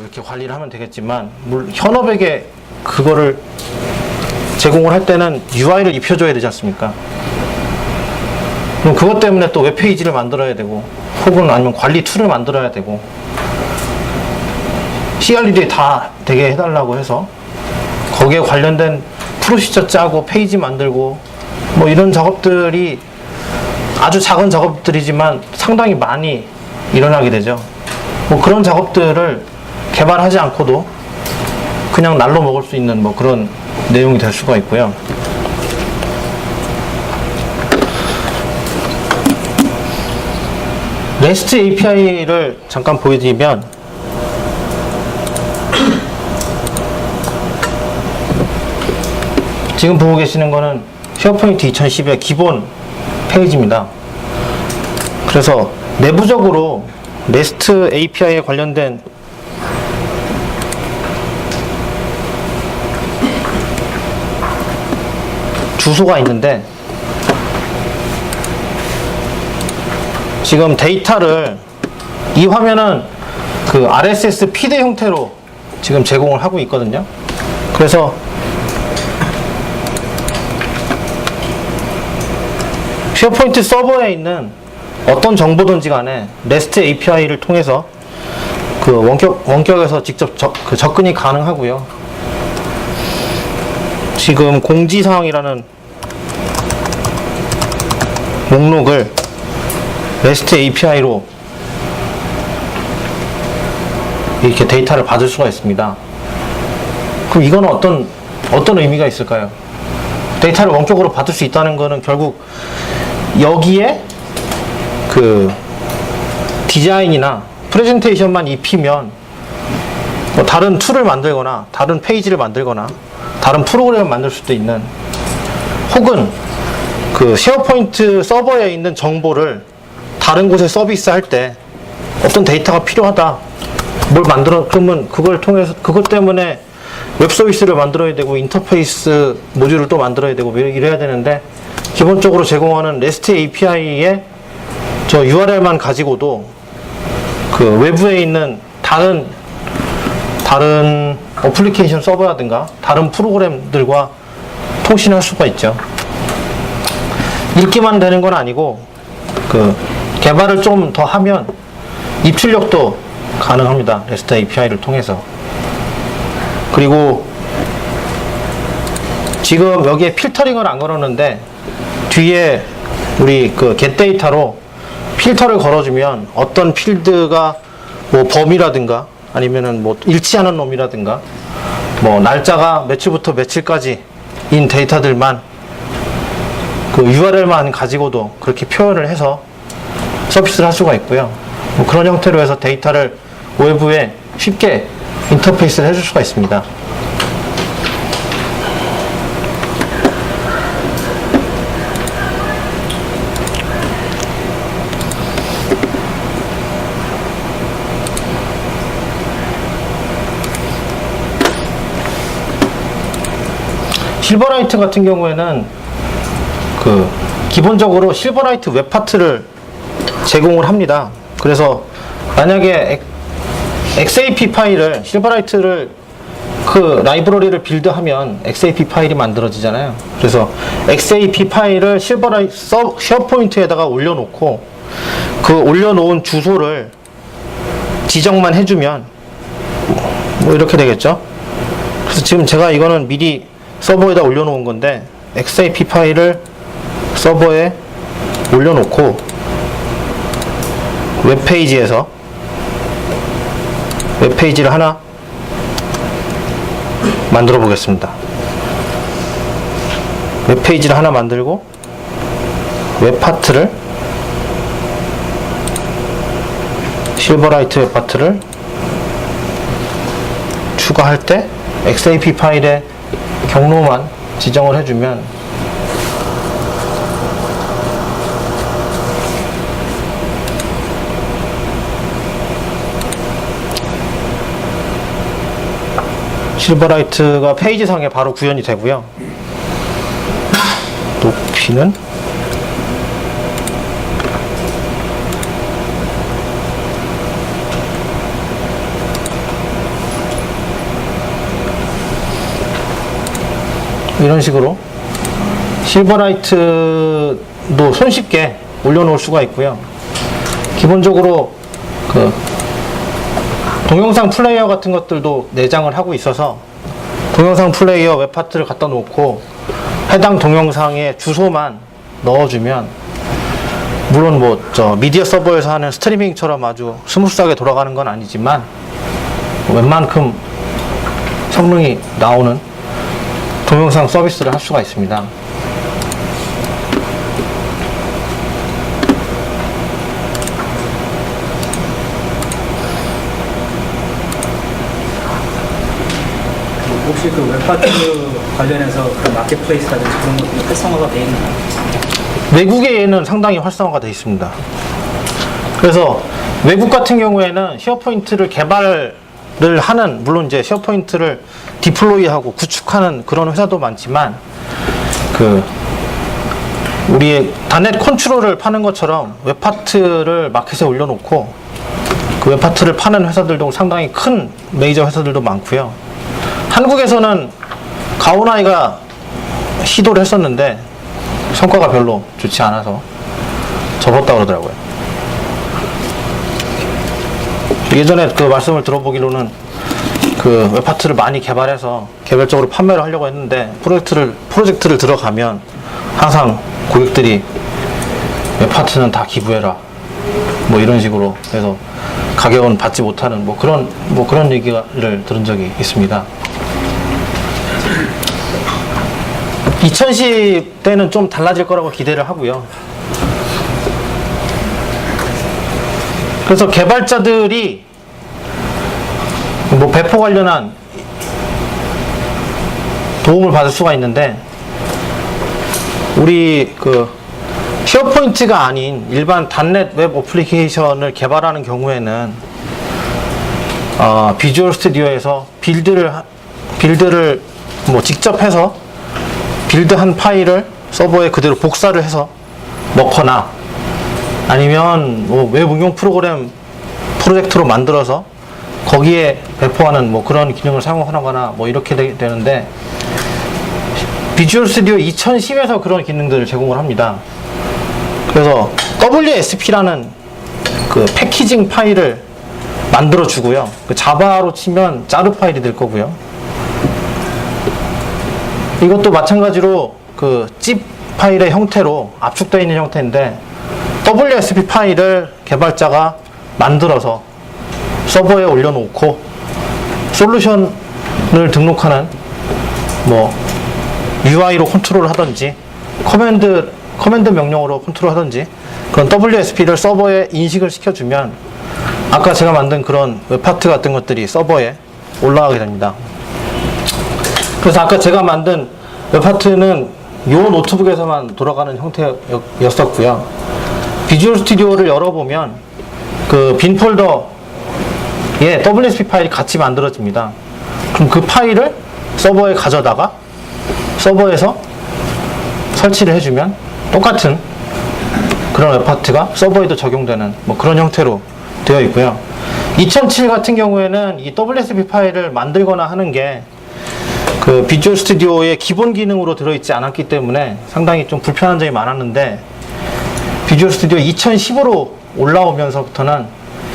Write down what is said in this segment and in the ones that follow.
그렇게 관리를 하면 되겠지만, 현업에게 그거를 제공을 할 때는 UI를 입혀줘야 되지 않습니까? 그럼 그것 때문에 또 웹페이지를 만들어야 되고, 혹은 아니면 관리 툴을 만들어야 되고, CRD에 다 되게 해달라고 해서 거기에 관련된 프로시저 짜고 페이지 만들고 뭐 이런 작업들이 아주 작은 작업들이지만 상당히 많이 일어나게 되죠. 뭐 그런 작업들을 개발하지 않고도 그냥 날로 먹을 수 있는 뭐 그런 내용이 될 수가 있고요. REST API를 잠깐 보여드리면, 지금 보고 계시는 거는 쉐어포인트 2010의 기본 페이지입니다. 그래서 내부적으로 REST API에 관련된 주소가 있는데, 지금 데이터를, 이 화면은 그 RSS 피드 형태로 지금 제공을 하고 있거든요. 그래서 쉐어포인트 서버에 있는 어떤 정보든지 간에 REST API를 통해서 그 원격에서 직접 접근이 가능하고요. 지금 공지사항이라는 목록을 REST API로 이렇게 데이터를 받을 수가 있습니다. 그럼 이거는 어떤 의미가 있을까요? 데이터를 원격으로 받을 수 있다는 거는 결국 여기에 그 디자인이나 프레젠테이션만 입히면 뭐 다른 툴을 만들거나 다른 페이지를 만들거나 다른 프로그램을 만들 수도 있는, 혹은 그 쉐어포인트 서버에 있는 정보를 다른 곳에 서비스할 때 어떤 데이터가 필요하다, 뭘 만들어, 그러면 그걸 통해서, 그것 때문에 웹 서비스를 만들어야 되고 인터페이스 모듈을 또 만들어야 되고 이래야 되는데, 기본적으로 제공하는 REST API의 저 URL만 가지고도 그 외부에 있는 다른 어플리케이션 서버라든가 다른 프로그램들과 통신할 수가 있죠. 읽기만 되는 건 아니고 그 개발을 좀 더 하면 입출력도 가능합니다. REST API를 통해서. 그리고 지금 여기에 필터링을 안 걸었는데, 뒤에 우리 그 getData로 필터를 걸어주면 어떤 필드가 뭐 범위라든가 아니면은 뭐 일치하는 놈이라든가 뭐 날짜가 며칠부터 며칠까지 인 데이터들만 그 URL만 가지고도 그렇게 표현을 해서 서비스를 할 수가 있고요. 뭐 그런 형태로 해서 데이터를 외부에 쉽게 인터페이스를 해줄 수가 있습니다. 실버라이트 같은 경우에는 그 기본적으로 실버라이트 웹 파트를 제공을 합니다. 그래서 만약에 XAP 파일을, 실버라이트를 그 라이브러리를 빌드하면 XAP 파일이 만들어지잖아요. 그래서 XAP 파일을 쉐어포인트에다가 올려놓고 그 올려놓은 주소를 지정만 해주면 뭐 이렇게 되겠죠. 그래서 지금 제가 이거는 미리 서버에다 올려놓은 건데, XAP 파일을 서버에 올려놓고 웹페이지에서 웹페이지를 하나 만들어 보겠습니다. 웹페이지를 하나 만들고 웹파트를, 실버라이트 웹파트를 추가할 때 XAP 파일의 경로만 지정을 해주면 실버라이트가 페이지상에 바로 구현이 되고요. 높이는 이런 식으로 실버라이트도 손쉽게 올려놓을 수가 있고요. 기본적으로 그 동영상 플레이어 같은 것들도 내장을 하고 있어서 동영상 플레이어 웹파트를 갖다 놓고 해당 동영상의 주소만 넣어주면, 물론 뭐 저 미디어 서버에서 하는 스트리밍처럼 아주 스무스하게 돌아가는 건 아니지만 웬만큼 성능이 나오는 동영상 서비스를 할 수가 있습니다. 혹시 그 웹파트 관련해서 그런 마켓플레이스라든지 그런 것들이 활성화가 되어 있나요? 외국에는 상당히 활성화가 되어 있습니다. 그래서 외국 같은 경우에는 쉐어포인트를 개발을 하는, 물론 이제 쉐어포인트를 디플로이하고 구축하는 그런 회사도 많지만, 그 우리의 단넷 컨트롤을 파는 것처럼 웹파트를 마켓에 올려놓고 그 웹파트를 파는 회사들도 상당히 큰 메이저 회사들도 많고요. 한국에서는 가오나이가 시도를 했었는데 성과가 별로 좋지 않아서 접었다 그러더라고요. 예전에 그 말씀을 들어보기로는 그 웹파트를 많이 개발해서 개별적으로 판매를 하려고 했는데 프로젝트를 들어가면 항상 고객들이 웹파트는 다 기부해라 뭐 이런 식으로 해서 가격은 받지 못하는 뭐 그런 얘기를 들은 적이 있습니다. 2010대는 좀 달라질 거라고 기대를 하고요. 그래서 개발자들이 뭐 배포 관련한 도움을 받을 수가 있는데, 우리 그 쉐어포인트가 아닌 일반 단넷 웹 어플리케이션을 개발하는 경우에는 비주얼 스튜디오에서 빌드를 뭐 직접 해서 빌드한 파일을 서버에 그대로 복사를 해서 넣거나, 아니면 뭐 웹 응용 프로그램 프로젝트로 만들어서 거기에 배포하는 뭐 그런 기능을 사용하거나 뭐 이렇게 되는데, 비주얼 스튜디오 2010에서 그런 기능들을 제공을 합니다. 그래서 WSP라는 그 패키징 파일을 만들어 주고요. 그 자바로 치면 자르 파일이 될 거고요. 이것도 마찬가지로 그 zip 파일의 형태로 압축되어 있는 형태인데, WSP 파일을 개발자가 만들어서 서버에 올려놓고 솔루션을 등록하는 뭐 UI로 컨트롤을 하든지 커맨드 명령으로 컨트롤 하든지 그런 WSP를 서버에 인식을 시켜주면 아까 제가 만든 그런 웹파트 같은 것들이 서버에 올라가게 됩니다. 그래서 아까 제가 만든 웹파트는 이 노트북에서만 돌아가는 형태였었고요. 비주얼 스튜디오를 열어보면 그 빈 폴더에 WSP 파일이 같이 만들어집니다. 그럼 그 파일을 서버에 가져다가 서버에서 설치를 해주면 똑같은 그런 웹파트가 서버에도 적용되는 뭐 그런 형태로 되어 있고요. 2007 같은 경우에는 이 WSP 파일을 만들거나 하는 게 그 비주얼 스튜디오의 기본 기능으로 들어있지 않았기 때문에 상당히 좀 불편한 점이 많았는데, 비주얼 스튜디오 2010으로 올라오면서부터는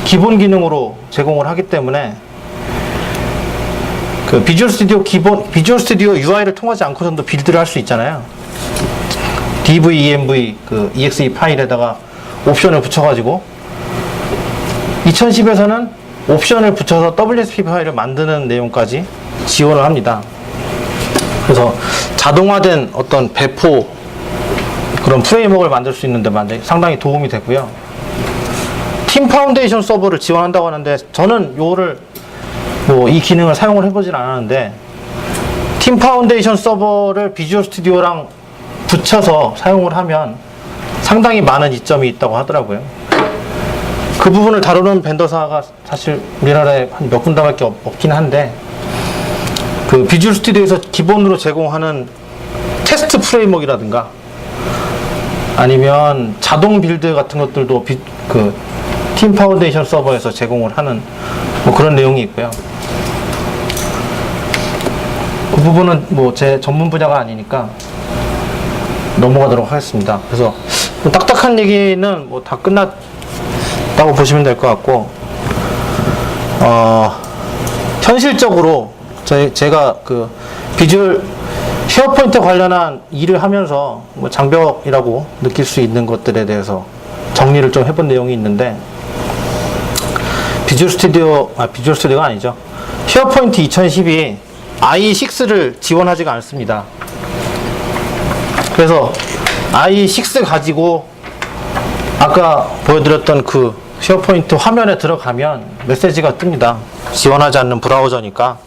기본 기능으로 제공을 하기 때문에 그 비주얼 스튜디오 UI를 통하지 않고서도 빌드를 할 수 있잖아요. DV, ENV, 그 EXE 파일에다가 옵션을 붙여가지고 2010에서는 옵션을 붙여서 WSP 파일을 만드는 내용까지 지원을 합니다. 그래서 자동화된 어떤 배포 그런 프레임워크를 만들 수 있는데 상당히 도움이 되고요. 팀 파운데이션 서버를 지원한다고 하는데, 저는 요거를 뭐 이 기능을 사용을 해보진 않았는데, 팀 파운데이션 서버를 비주얼 스튜디오랑 붙여서 사용을 하면 상당히 많은 이점이 있다고 하더라고요. 그 부분을 다루는 벤더사가 사실 우리나라에 한 몇 군데밖에 없긴 한데, 그 비주얼 스튜디오에서 기본으로 제공하는 테스트 프레임워크라든가 아니면 자동 빌드 같은 것들도 그 팀 파운데이션 서버에서 제공을 하는 뭐 그런 내용이 있고요. 그 부분은 뭐 제 전문 분야가 아니니까 넘어가도록 하겠습니다. 그래서 뭐 딱딱한 얘기는 뭐 다 끝났다고 보시면 될 것 같고, 현실적으로 제가 그 비주얼 쉐어포인트 관련한 일을 하면서 뭐 장벽이라고 느낄 수 있는 것들에 대해서 정리를 좀 해본 내용이 있는데, 비주얼 스튜디오가 아니죠. 쉐어포인트 2010이 IE6를 지원하지가 않습니다. 그래서 IE6 가지고 아까 보여드렸던 그 쉐어포인트 화면에 들어가면 메시지가 뜹니다. 지원하지 않는 브라우저니까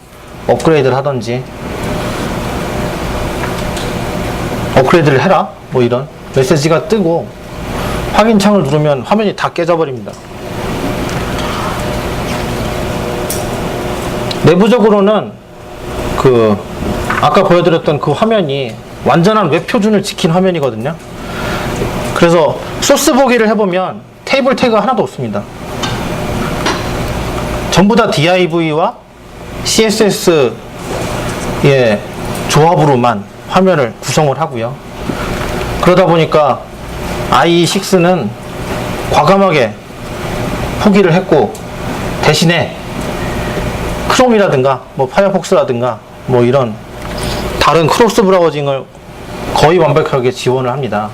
업그레이드를 하던지 업그레이드를 해라 뭐 이런 메시지가 뜨고, 확인창을 누르면 화면이 다 깨져버립니다. 내부적으로는 그 아까 보여드렸던 그 화면이 완전한 웹 표준을 지킨 화면이거든요. 그래서 소스 보기를 해보면 테이블 태그가 하나도 없습니다. 전부 다 DIV와 CSS의 조합으로만 화면을 구성을 하고요. 그러다 보니까 IE6는 과감하게 포기를 했고, 대신에 크롬이라든가 뭐 파이어폭스라든가 뭐 이런 다른 크로스 브라우징을 거의 완벽하게 지원을 합니다.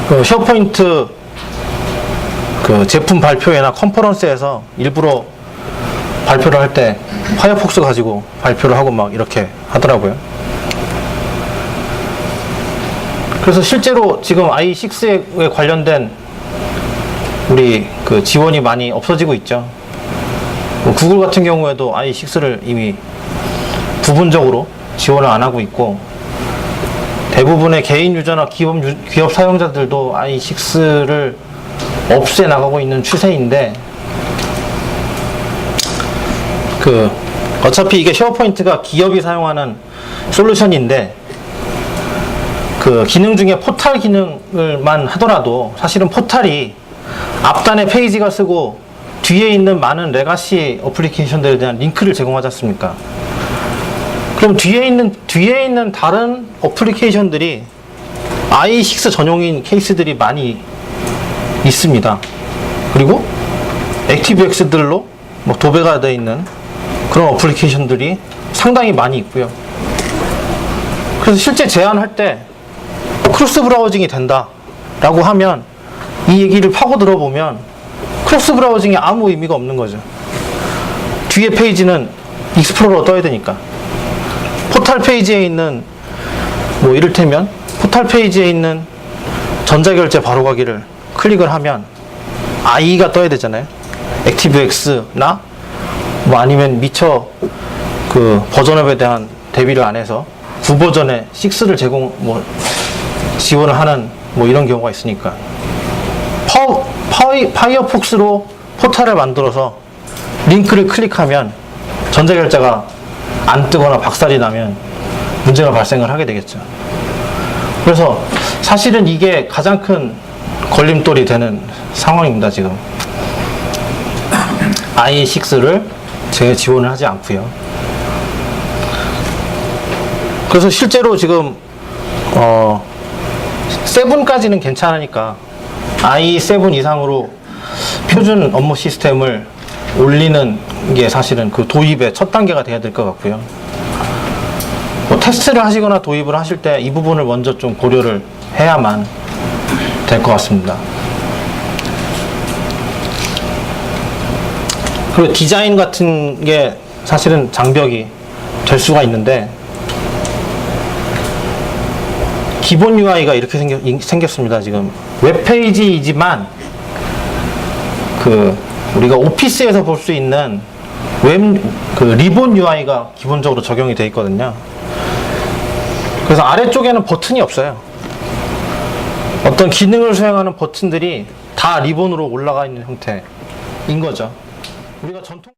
그 쉐어포인트 그 제품 발표회나 컨퍼런스에서 일부러 발표를 할 때 파이어폭스 가지고 발표를 하고 막 이렇게 하더라고요. 그래서 실제로 지금 IE6에 관련된 우리 그 지원이 많이 없어지고 있죠. 뭐 구글 같은 경우에도 IE6를 이미 부분적으로 지원을 안 하고 있고, 대부분의 개인 유저나 기업 사용자들도 IE6를 없애 나가고 있는 추세인데, 그 어차피 이게 쉐어포인트가 기업이 사용하는 솔루션인데, 그 기능 중에 포탈 기능을만 하더라도 사실은 포탈이 앞단에 페이지가 쓰고 뒤에 있는 많은 레가시 어플리케이션들에 대한 링크를 제공하지 않습니까? 그럼 뒤에 있는 다른 어플리케이션들이 IE6 전용인 케이스들이 많이 있습니다. 그리고 액티브엑스들로 뭐 도배가 되어 있는 그런 어플리케이션들이 상당히 많이 있고요. 그래서 실제 제안할 때 크로스 브라우징이 된다라고 하면, 이 얘기를 파고 들어보면 크로스 브라우징이 아무 의미가 없는 거죠. 뒤에 페이지는 익스플로러 떠야 되니까. 포탈 페이지에 있는 뭐 이를테면 포탈 페이지에 있는 전자결제 바로가기를 클릭을 하면 IE가 떠야 되잖아요. 액티브엑스나 뭐 아니면 미처 그 버전업에 대한 대비를 안 해서 9버전에 6를 지원을 하는 뭐 이런 경우가 있으니까, 파이어폭스로 포탈을 만들어서 링크를 클릭하면 전자결제가 안 뜨거나 박살이 나면 문제가 발생을 하게 되겠죠. 그래서 사실은 이게 가장 큰 걸림돌이 되는 상황입니다, 지금. IE6를 지원을 하지 않고요. 그래서 실제로 지금 7까지는 괜찮으니까 IE7 이상으로 표준 업무 시스템을 올리는 게 사실은 그 도입의 첫 단계가 돼야 될 것 같고요. 뭐 테스트를 하시거나 도입을 하실 때 이 부분을 먼저 좀 고려를 해야만 될 것 같습니다. 그리고 디자인 같은 게 사실은 장벽이 될 수가 있는데, 기본 UI가 이렇게 생겼습니다. 지금 웹페이지이지만 그 우리가 오피스에서 볼 수 있는 그 리본 UI가 기본적으로 적용이 되어 있거든요. 그래서 아래쪽에는 버튼이 없어요. 어떤 기능을 수행하는 버튼들이 다 리본으로 올라가 있는 형태인 거죠. 우리가 전통